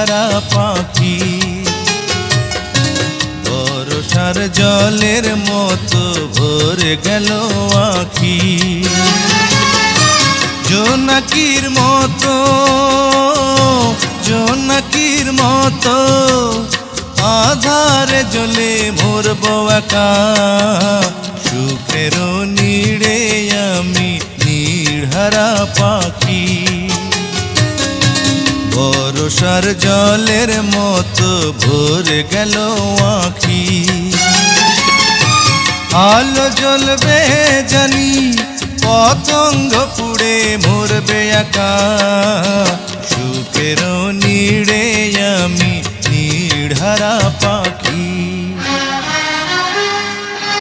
নির্হারা পাখি। বর্ষার জলের মতো ভরে গেল আখি, জোনাকির মতো জোনাকির মতো আধারে জ্বলে মরব একা। সুখের নীড়ে আমি নির্হারা পাখি, বর্ষার জলের মতো ভরে গেল আখি। আলো জ্বলবে জানি, পতঙ্গ পুড়ে মরবে একা। সুখের নীড়ে আমি নির্হারা পাখি।